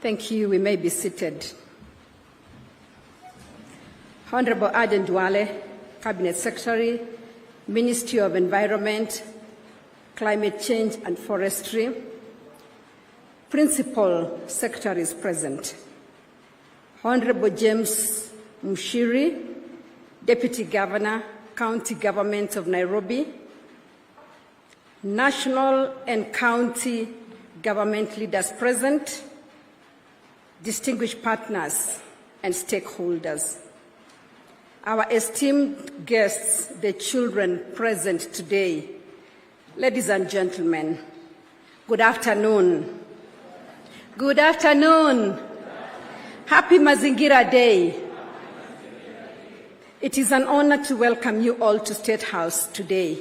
Thank you. We may be seated. Honorable Aden Duale, Cabinet Secretary, Ministry of Environment, Climate Change and Forestry, Principal Secretaries present, Honorable James Mushiri, Deputy Governor, County Government of Nairobi, national and county government leaders present, distinguished partners and stakeholders, our esteemed guests, the children present today, ladies and gentlemen, good afternoon. Good afternoon. Happy Mazingira Day. It is an honor to welcome you all to Statehouse today,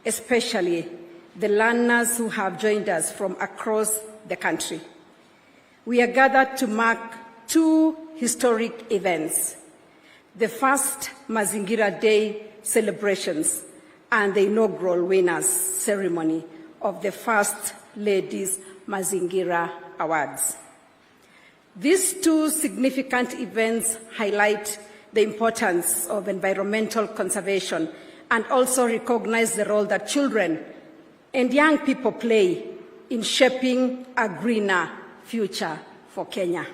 especially the learners who have joined us from across the country. We are gathered to mark two historic events: the first Mazingira Day celebrations and the inaugural winners ceremony of the First Lady's Mazingira Awards. These two significant events highlight the importance of environmental conservation and also recognize the role that children and young people play in shaping a greener future for Kenya.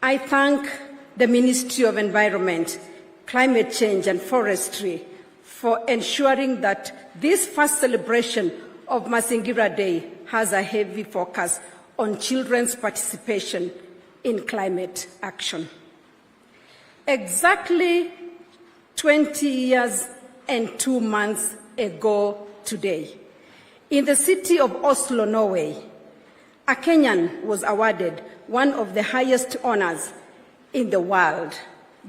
I thank the Ministry of Environment, Climate Change and Forestry for ensuring that this first celebration of Mazingira Day has a heavy focus on children's participation in climate action. Exactly 20 years and 2 months ago today, in the city of Oslo, Norway, a Kenyan was awarded one of the highest honors in the world,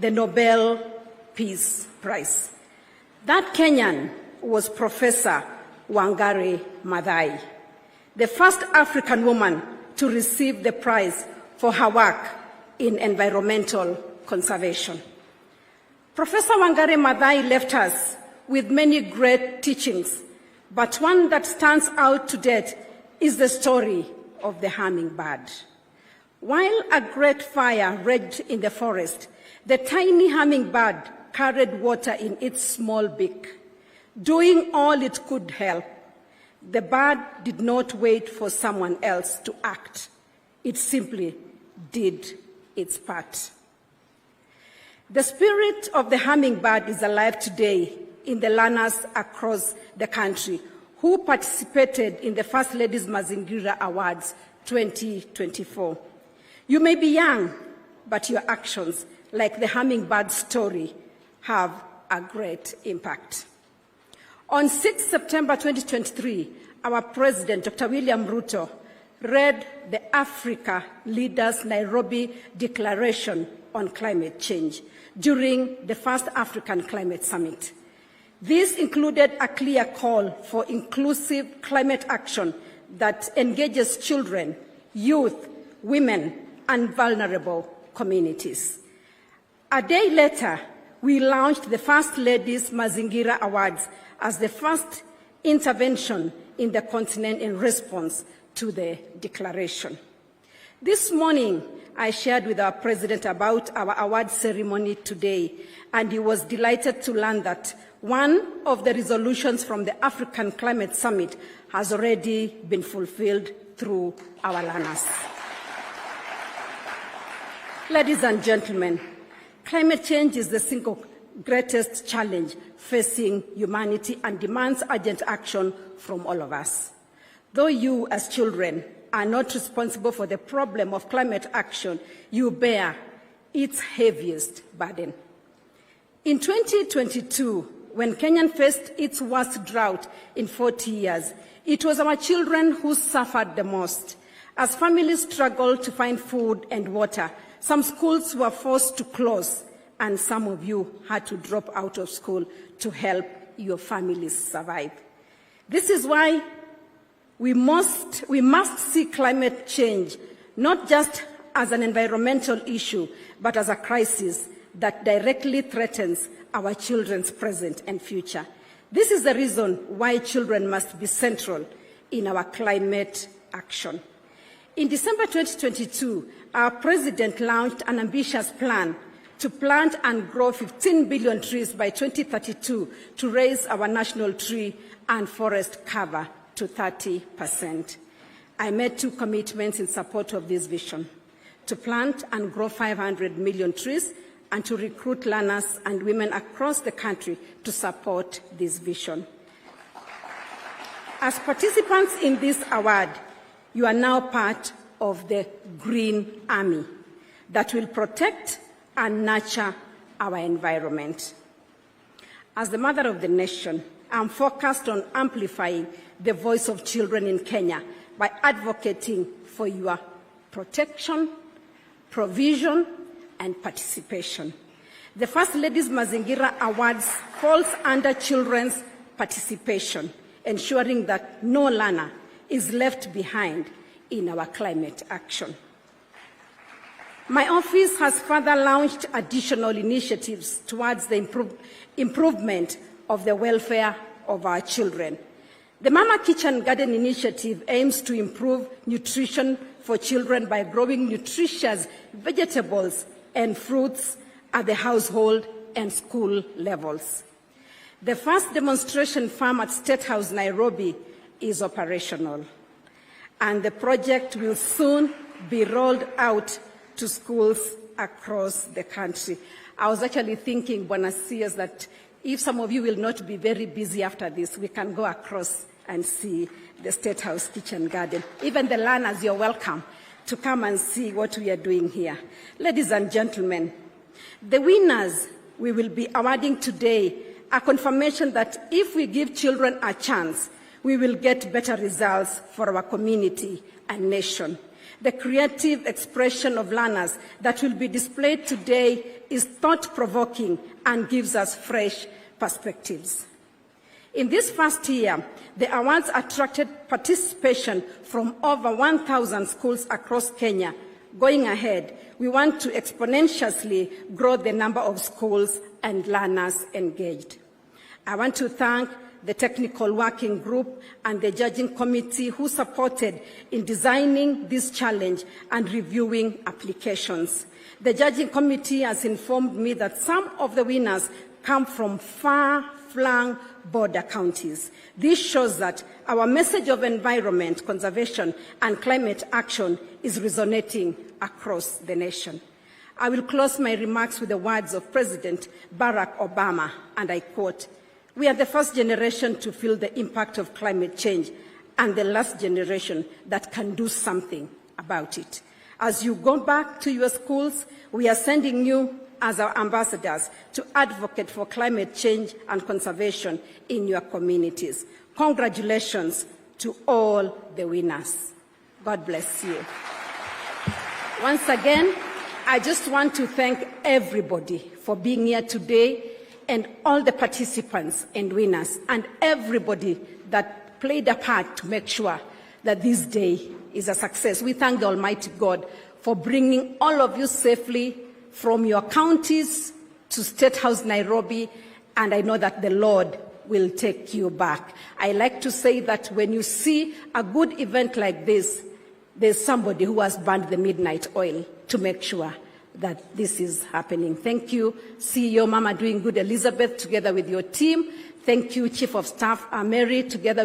the Nobel Peace Prize. That Kenyan was Professor Wangari Maathai, the first African woman to receive the prize for her work in environmental conservation. Professor Wangari Maathai left us with many great teachings, but one that stands out to date is the story of the hummingbird. While a great fire raged in the forest, the tiny hummingbird carried water in its small beak. Doing all it could help, the bird did not wait for someone else to act. It simply did its part. The spirit of the hummingbird is alive today in the learners across the country who participated in the First Lady's Mazingira Awards 2024. You may be young, but your actions, like the hummingbird story, have a great impact. On 6 September 2023, our President, Dr. William Ruto, read the Africa Leaders Nairobi Declaration on Climate Change during the first African Climate Summit. This included a clear call for inclusive climate action that engages children, youth, women, and vulnerable communities. A day later, we launched the First Lady's Mazingira Awards as the first intervention in the continent in response to the declaration. This morning, I shared with our President about our award ceremony today, and he was delighted to learn that one of the resolutions from the African Climate Summit has already been fulfilled through our learners. Ladies and gentlemen, climate change is the single greatest challenge facing humanity and demands urgent action from all of us. Though you, as children, are not responsible for the problem of climate action, you bear its heaviest burden. In 2022, when Kenya faced its worst drought in 40 years, it was our children who suffered the most. As families struggled to find food and water, some schools were forced to close, and some of you had to drop out of school to help your families survive. This is why we must see climate change not just as an environmental issue, but as a crisis that directly threatens our children's present and future. This is the reason why children must be central in our climate action. In December 2022, our President launched an ambitious plan to plant and grow 15 billion trees by 2032 to raise our national tree and forest cover to 30%. I made 2 commitments in support of this vision: to plant and grow 500 million trees and to recruit learners and women across the country to support this vision. As participants in this award, you are now part of the Green Army that will protect and nurture our environment. As the mother of the nation, I'm focused on amplifying the voice of children in Kenya by advocating for your protection, provision, and participation. The First Lady's Mazingira Awards falls under children's participation, ensuring that no learner is left behind in our climate action. My office has further launched additional initiatives towards the improvement of the welfare of our children. The Mama Kitchen Garden Initiative aims to improve nutrition for children by growing nutritious vegetables and fruits at the household and school levels. The first demonstration farm at Statehouse, Nairobi, is operational, and the project will soon be rolled out to schools across the country. I was actually thinking, Bwana CS, that if some of you will not be very busy after this, we can go across and see the Statehouse Kitchen Garden. Even the learners, you're welcome to come and see what we are doing here. Ladies and gentlemen, the winners we will be awarding today are confirmation that if we give children a chance, we will get better results for our community and nation. The creative expression of learners that will be displayed today is thought-provoking and gives us fresh perspectives. In this first year, the awards attracted participation from over 1,000 schools across Kenya. Going ahead, we want to exponentially grow the number of schools and learners engaged. I want to thank the technical working group and the judging committee who supported in designing this challenge and reviewing applications. The judging committee has informed me that some of the winners come from far-flung border counties. This shows that our message of environment conservation and climate action is resonating across the nation. I will close my remarks with the words of President Barack Obama, and I quote, "We are the first generation to feel the impact of climate change and the last generation that can do something about it. As you go back to your schools, we are sending you as our ambassadors to advocate for climate change and conservation in your communities. Congratulations to all the winners. God bless you." Once again, I just want to thank everybody for being here today, and all the participants and winners, and everybody that played a part to make sure that this day is a success. We thank the Almighty God for bringing all of you safely from your counties to Statehouse, Nairobi, and I know that the Lord will take you back. I like to say that when you see a good event like this, there's somebody who has burned the midnight oil to make sure that this is happening. Thank you, CEO Mama Doing Good Elizabeth, together with your team. Thank you, Chief of Staff Mary, together with